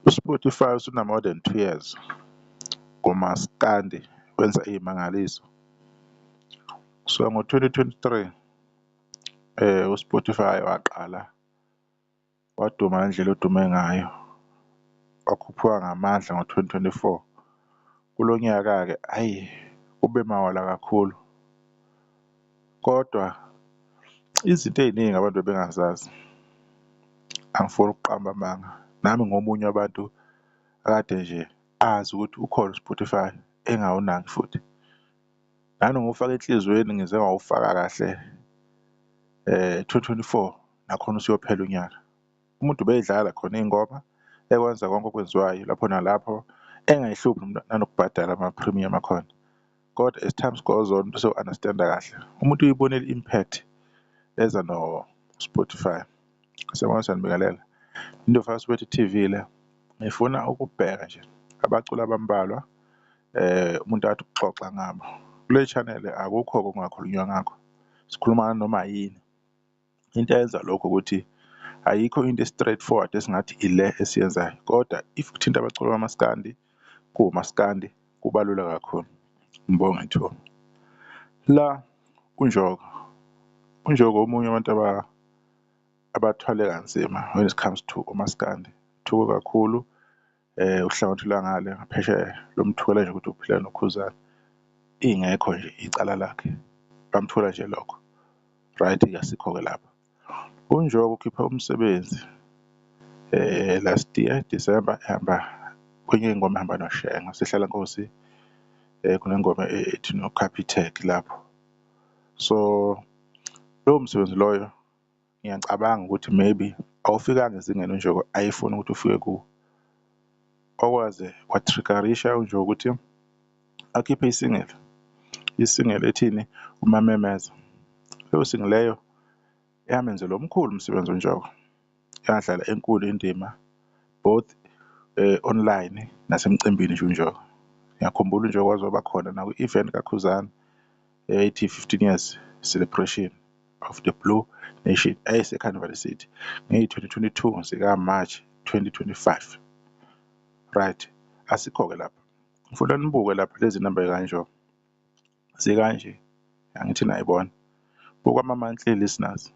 uSpotify usuna more than 2 years kumaskandi wenza iy'mangaliso. So ngo-2023 uSpotify waqala waduma ngendlela odume ngayo, wakhuphuka ngamandla ngo-2024. Kulo nyaka-ke hhayi ube mawala kakhulu, kodwa izinto ey'ningi abantu bebengazazi. Angifuni ukuqamba amanga, nami ngomunye wabantu akade nje azi ukuthi ukhona uSpotify engawunaki futhi. Nanongufaka enhliziyweni ngize ngawufaka kahle 2024 nakhona usuyophela unyaka. Umuntu ubeyidlala khona iy'ngoma, ekwenza konke okwenziwayo lapho nalapho, engayihluphi nanokubhadala ama-premium akhona. Kodwa as time goes on bese u-understand-a kahle, umuntu uyibonile i-impact eza no-Spotify. Siyabona siyanibingelela. Into efana Soweto TV le ngifuna ukubheka nje abaculi abambalwa umuntu athi ukuxoxa ngabo. Kule channel akukho okungakhulunywa ngakho, sikhuluma noma yini. Into eyenza lokho ukuthi ayikho into e-straight forward esingathi ile esiyenzayo, kodwa if kuthinta abaculi bamaskandi, kuwumaskandi kuba lula kakhulu. Ngibonge ithuba. La uNjoko omunye wabantu abathwale kanzima when it comes to umaskandi. Thuke kakhulu uhlangothi lwangale ngaphesheya lomthukela nje ukuthi uphila noKhuzani, ingekho nje icala lakhe, bamthola nje lokho. Right, asikho-ke lapha. UNjoko ukhiphe umsebenzi last year December, ehamba kwenye ingoma ehamba noShenga Sihlala Nkosi, kunengoma ethi no-Capitec lapho. So lowo msebenzi loyo ngiyacabanga ukuthi maybe awufikanga ezingeni uNjoko ayefuna ukuthi ufike kuwo, okwaze kwatriggerisha uNjoko ukuthi akhiphe isingle ethini, Umamemeza. Leyo single leyo yamenzela omkhulu umsebenzi uNjoko, yadlala enkulu indima both online nasemcimbini nje uNjoko. Ngiyakhumbula uNjoko wazoba khona nakwi-event kaKhuzani ethi 15 years celebration of the Blue Nation eseCarnival City ngeyi-2022 zika-March 2025. Right, asikho-ke lapha. Ngifuna nibuke lapha lezi namba ey'kanjalo zikanje, angithi nayibona. Buka ama-monthly listeners.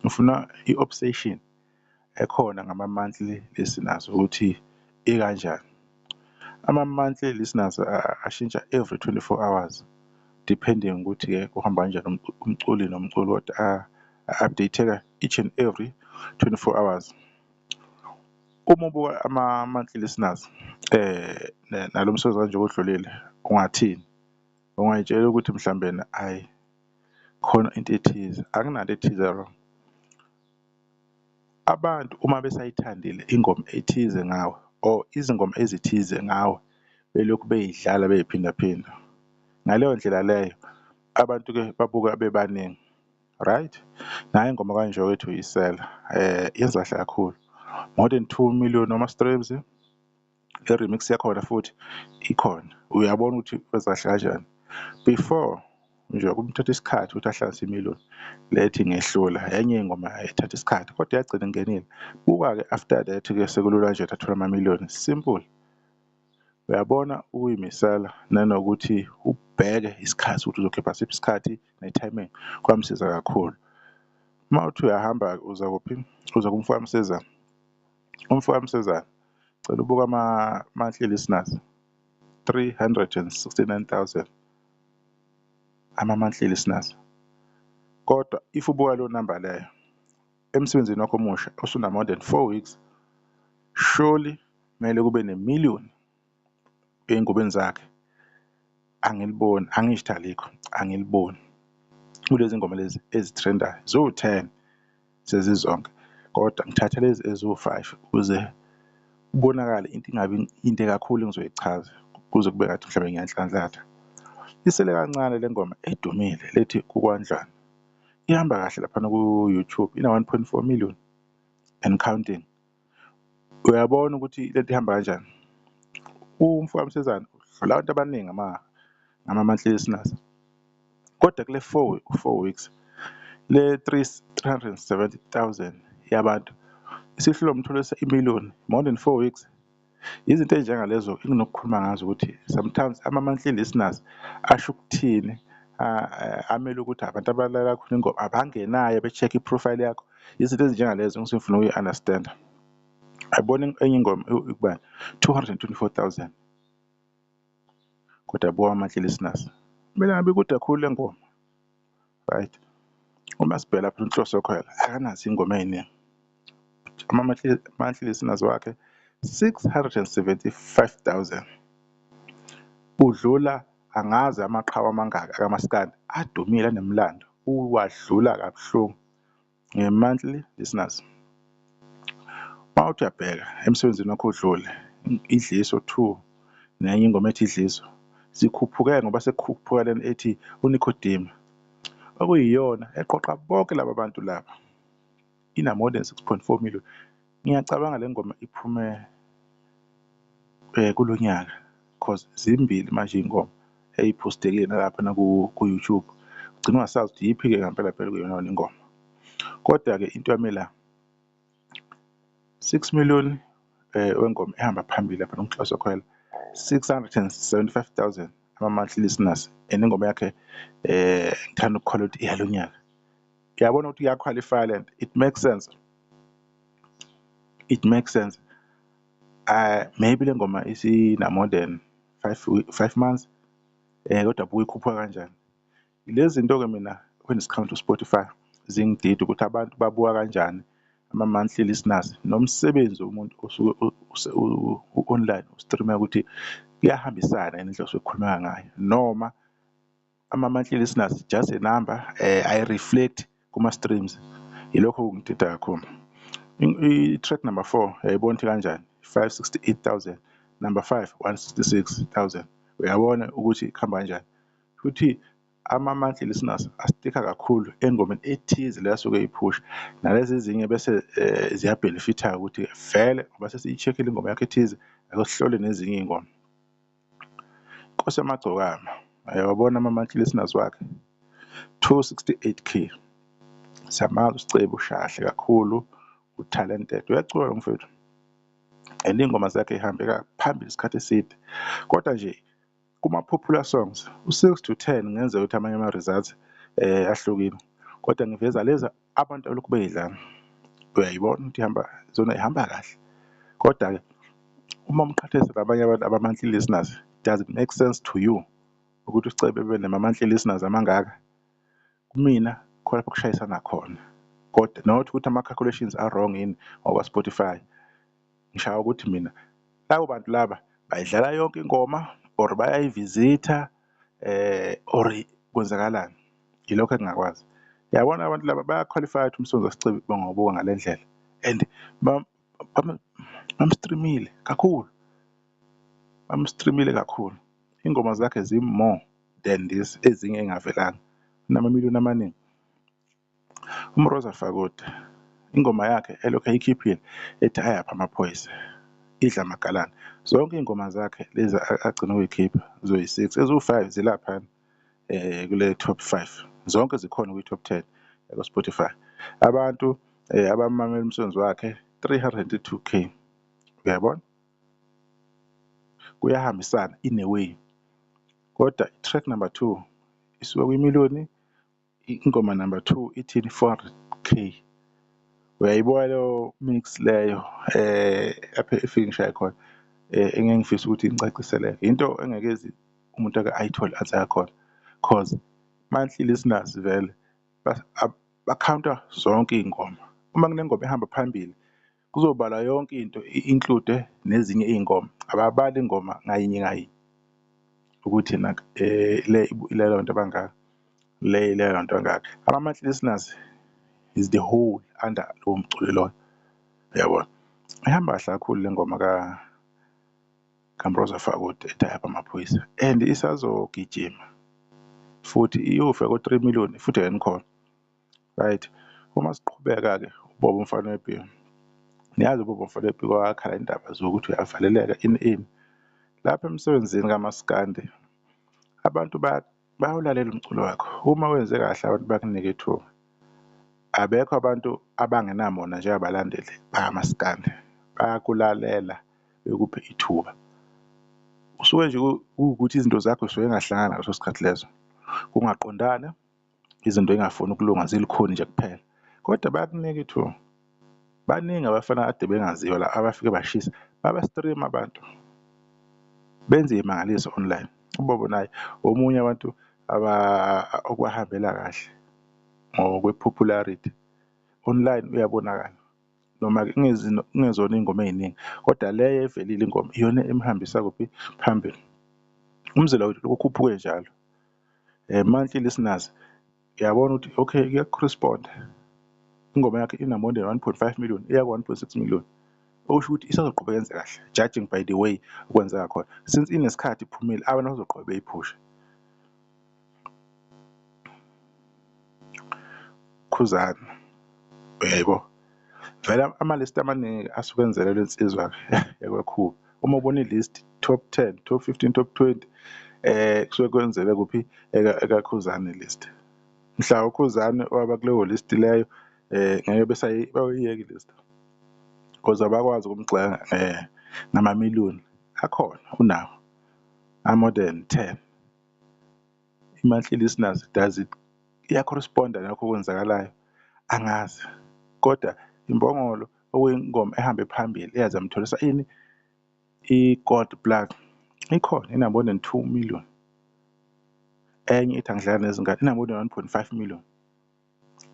Ngifuna i-obsession ekhona ngama-monthly listeners ukuthi ikanjani. Ama-monthly listeners ashintsha every 24 hours depending ukuthi-ke kuhamba kanjani umculi nomculi, kodwa a-update-eka each and every 24 hours. Uma ubuka ama-monthly listeners nalo msebenzi kanje odlulile, ungathini? Ungayitshela ukuthi mhlawumbe hhayi khona into ethize, akunanto ethize wrong. Abantu uma besayithandile ingoma ethize ngawe or izingoma ezithize ngawe belokhu beyidlala bey'phindaphinda, ngaleyo ndlela leyo abantu-ke babuka bebaningi. Right, nayo ingoma kaNjoko ethi Uyisela yenza kahle kakhulu, more than 2 million ama-streams. I-remix yakhona futhi ikhona, uyabona ukuthi wenza kahle kanjani. Before nje kumthatha isikhathi ukuthi ahlanganise i-million, lethi ngehlula enye ingoma ethatha isikhathi kodwa yagcina ingenile. Buka-ke after that-ke sekulula nje athola ama-million, simple. Uyabona ukuyimisela nanokuthi ubheke isikhathi ukuthi uzokhipha siphi isikhathi ne-timing kwamsiza kakhulu. Uma uthi uyahamba uza kuphi? Uza kuMfowabo Msezane. UMfowabo Msezane cela ubuka ama-monthly listeners 369,000 ama-monthly listeners. Kodwa if ubuka leyo number leyo emsebenzini wakho omusha osuna more than 4 weeks, surely kumele kube ne-million ey'ngomeni zakhe. Angiliboni, angisho ukuthi alikho, angiliboni. Kulezi ngoma lezi ezithrendayo ziwu-10 sezizonke, kodwa ngithatha lezi eziwu-5 ukuze kubonakale into ingabi into kakhulu engizoyichaza kuze kube ngathi mhlawumbe ngiyanhlanhlatha. Isele kancane le ngoma edumile lethi KuKwandlwane, ihamba kahle laphana ku-YouTube, ina-1.4 million and counting. Uyabona ukuthi lento ihamba kanjani. UMfowabo Msezane udlula abantu abaningi ngama-monthly listeners, kodwa kule 4 weeks le 370,000 yabantu isihlulwa umtholisa i-million more than 4 weeks. Izinto ezinjengalezo enginokukhuluma ngazo ukuthi sometimes ama-monthly listeners asho ukuthini, amele ukuthi abantu abalalela kakhulu ingoma abangenayo be-check i-profile yakho. Izinto ezinjengalezo engisuke ngifuna ukuyi-understand. Yabona enye ingoma ukubani 224,000 kodwa buka ama-monthly listeners, kumele ngabe kude kakhulu le ngoma, right? Uma sibheka lapha uNhloso Khoyela akanazo iy'ngoma ey'ningi, ama-monthly listeners wakhe 675,000. Udlula angazi amaqhawe amangaka akamaskandi adumile anemlando, uwadlula kabuhlungu nge-monthly listeners. Mawuthi uyabheka emsebenzini wakho odlule, Idliso 2 nenye ingoma ethi Idliso zikhuphuke ngoba sekukhuphuka lena ethi uNicodemus, okuyiyona eqoqa bonke laba bantu laba, ina-more than 6.4 million. Ngiyacabanga le ngoma iphume kulo nyaka cause zimbili manje iy'ngoma ey'phostekile nalapha ku-YouTube, ugcina ungasazi ukuthi yiphi-ke ngampela phela kuyona ingoma. Kodwa-ke into yami la 6 million wengoma ehamba phambili lapha noNhloso Khoyela 675,000 ama-monthly listeners, and ingoma yakhe ngithanda ukukholwa ukuthi iyalo nyaka. Uyabona ukuthi iyakhwalifya le nto, it makes sense, maybe le ngoma isina-more than 5 months, kodwa buka ikhuphuka kanjani. Lezi zinto-ke mina when it comes to Spotify zingidida ukuthi abantu babuka kanjani ama-monthly listeners nomsebenzi womuntu osuke u-online u-stream-a ukuthi kuyahambisana yini indlela osuke kukhulunywa ngayo, noma ama-monthly listeners just a number, ayi-reflect kuma-streams. Yilokho okungidida kakhulu. I-track number 4 yayibona ukuthi kanjani, 568,000, number 5 166,000. Uyabona ukuthi kuhamba kanjani, futhi ama-monthly listeners astika kakhulu engomeni ethize le asuke eyiphusha, nalezi ezinye bese ziyabhenefitha ukuthi vele ngoba sesiyi-check-ile ingoma yakho ethize, ake sihlole nezinye iy'ngoma. Nkosi yamagcokama, wabona ama-monthly listeners wakhe 268K. Siyamazi uSicebo Shahle kakhulu, u-talented, uyacula lo mfowethu and iy'ngoma zakhe y'hambe phambili isikhathi eside. Kodwa nje kuma-popular songs u-6 to 10 ngenzeka ukuthi amanye ama-results ahlukile, kodwa ngiveza lezi abantu alokhu bey'dlala, uyayibona ukuthi zona ihamba kahle. Kodwa-ke uma umqhathanisa nabanye abantu aba-monthly listeners, does it make sense to you ukuthi uSicebo ebe nama-monthly listeners amangaka? Kumina khona lapho kushayisana khona, kodwa not ukuthi ama-calculations are-wrong yini ngokwa-Spotify. Ngishaya ukuthi mina labo bantu laba bayidlala yonke ingoma or bayayivizitha or kwenzakalani, yilokho engingakwazi. Yabona abantu laba baya-qualify ukuthi umsonzi kaSicebo bangawubuka ngale ndlela and bamstreamile kakhulu, iy'ngoma zakhe zi-more than this ezinye ey'ngavelanga, unama-million amaningi. UMroza Fakode ingoma yakhe elokhu eyikhiphile ethi ayaphi amaphoyisa, idla amagalane, zonke iy'ngoma zakhe lezi agcina ukuy'khipha zoyi-6 eziwu-5 zilaphana kule top 5, zonke zikhona kwi-top 10 ku-Spotify. Abantu abamamela umswenzi wakhe 302K. Uyabona, kuyahambisana in a way, kodwa i-track number 2 isuka kwimiliyoni, ingoma number 2 ithini 400K. Uyayibona leyo mix leyo apha efike ngishaye khona, engeke ngifise ukuthi ngicaciseleke, into engeke umuntu ayithole i-answer yakhona cause monthly listeners vele bakhawunta zonke iy'ngoma. Uma kunengoma ehamba phambili kuzobalwa yonke into i-include nezinye iy'ngoma, ababali ingoma ngayinye ngayinye ukuthi leyo nto bangaka, leyo nto bangaka. Ama-monthly listeners is the whole under lowo mculi loyo, uyabona. Ihamba kahle kakhulu le ngoma kaMroza Fakode ethi ayaphi amaphoyisa, and isazogijima futhi iyofika ko-3 million futhi engikhona, right? Uma siqhubeka-ke uBobo Mfana wePiwa, niyazi uBobo Mfana wePiwa wakhala indaba zokuthi uyavaleleka ini lapha emsebenzini kaMaskandi. Abantu bayawulalela umculo wakho, uma wenze kahle abantu bakunike ithuba. Abekho abantu abangenamona njengabalandeli bakaMaskandi, bayakulalela ekuphe ithuba. Usuke nje ukuthi izinto zakho zisuke ngahlangana ngaleso sikhathi leso, kungaqondana, izinto engafuni ukulunga zilikhoni nje kuphela, kodwa bayakunika ithuba. Baningi abafana kade bengaziwa la abafike bashisa baba-stream abantu benze imangaliso online. Ubonayo omunye abantu okwahambela kahle ngokwe-popularity online uyabonakala, noma-ke kungezona iy'ngoma ey'ningi, kodwa leyo evelile ingoma iyona emhambisa kuphi phambili. Umzila wethu lokhu ukhuphuke njalo, monthly listeners, uyabona ukuthi okay kuya-correspond-a. Ingoma yakhe ina-more than 1.5 million, iya ku-1.6 million, okusho ukuthi isazoqhubeka yenze kahle, judging by the way okwenzeka khona. Since inesikhathi iphumile, abantu bazoqhubeka beyiphushe. Khuzani, yebo, vele ama-list amaningi asuke enzelelwe insizwa yakwaKhuba. Uma ubona i-list top 10, top 15, top 20, kusuke kwenzele kuphi ekaKhuzani list. Mhla uKhuzani waba kuleyo list leyo, ngeke bayiyeka i-list, because abakwazi ukumgxeka namamiliyoni akhona unawo, a-more than 10. I-monthly listeners, does it iya-correspond-a nakho okwenzakalayo? Angazi, kodwa imbongolo okuyingoma ehambe phambili eyazamtholisa ini i-gold plug ikhona, ina-more than 2 million. Enye ithi angidlala nezingane ina-more than 1.5 million.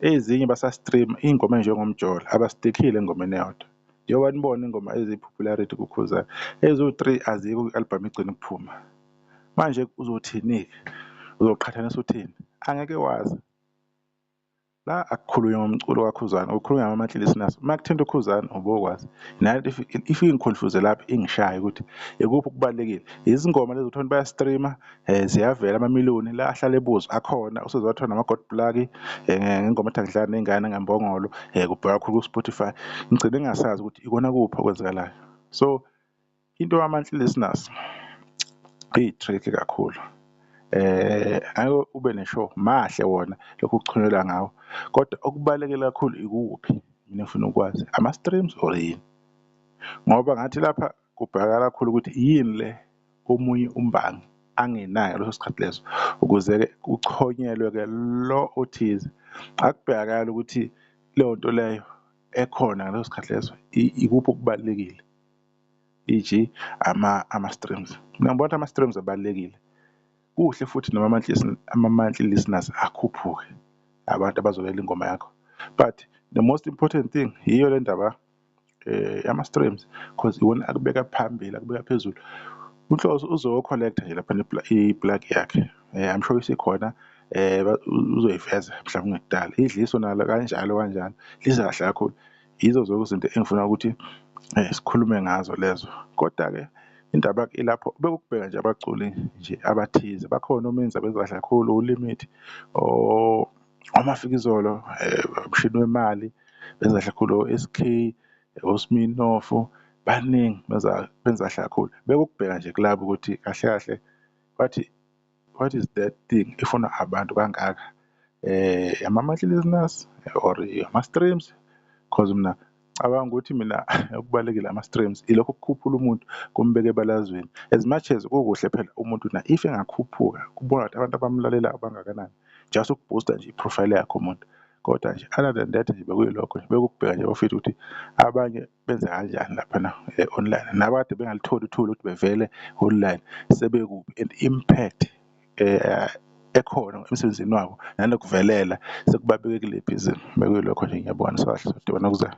Ezinye basa-stream iy'ngoma ey'njengomjolo, abasistikhile engomeni eyodwa. Njengoba nibona ingoma eziyi-popularity kuKhuzani, eziwu-3 azikho kwi-album igcina ukuphuma. Manje uzothini-ke? Uzoqhathanisa uthini? Angeke wazi. La akukhulunywa ngomculo kaKhuzani, kukhulunywa ngama-monthly listeners. Uma kuthinta uKhuzani ubokwazi, nayo if ingiconfuse lapho ingishaye ukuthi ikuphi okubalulekile. Izingoma lezi uthole baya-streama, ziyavela amamiliyoni, la ahlala ebuzwa akhona, usize wathola nama-gold plug ngengoma ethi angidlala ney'ngane ngembongolo, kubheka kakhulu ku-Spotify. Ngigcine ngingasazi ukuthi ikona kuphi okwenzakalayo. So into yama-monthly listeners iyi-tricky kakhulu. Ake ube ne-show mahle wona lokhu kuchunyelela ngawo, kodwa okubalulekile kakhulu ikuphi, mina ngifuna ukwazi ama-streams or yini, ngoba ngathi lapha kubhekakala kakhulu ukuthi yini le omunye umbangi angenayo ngaleso sikhathi leso, ukuze-ke kuchonyelwe-ke lo othize. Akubhekakala ukuthi leyo nto leyo ekhona ngaleso sikhathi leso ikuphi okubalulekile, e.g. ama-streams. Mina ngibona ukuthi ama-streams abalulekile. Kuhle futhi noma ama-monthly listeners akhuphuke, abantu abazolela ingoma yakho, but the most important thing yiyo le ndaba yama-streams, because iwona akubeka phambili, akubeka phezulu. UNhloso uzo-collector nje lapha i-plug yakhe, I'm sure isikhona, uzoyiveza mhlawumbe ngekudala. Idliso nalo kanjalo liza kahle kakhulu. Yizo zonke izinto engifuna ukuthi sikhulume ngazo lezo, kodwa-ke indaba ilapho bekukubheka nje abaculi nje abathize. Bakhona omenzi abenza kahle kakhulu, uLimit, oMafikizolo, Mshini Wemali benza kahle kakhulu, o-SK, oSminoff, baningi benza kahle kakhulu. Bekukubheka nje kulabo ukuthi kahle kahle bathi what is that thing efuna abantu kangaka, ama-monthly listeners or ama-streams, because mina cabanga ukuthi mina okubalulekile ama-streams ilokho okukhuphula umuntu kumbeka ebalazweni. As much as kukuhle phela umuntu if engakhuphuka kubona ukuthi abantu abamlalelayo bangakanani, just ukuboosta nje i-profile yakho umuntu, kodwa nje other than that nje bekuyilokho nje, bekukubheka nje bafisa ukuthi abanye benze kanjani laphana online, nabakade bengalitholi ithuba ukuthi bevele online sebekuphi, and impact ekhona emsebenzini wabo nanokuvelela sekubabeke kulephi izinto. Bekuyilokho nje, ngiyabona. Sahle sodibana kuzayo.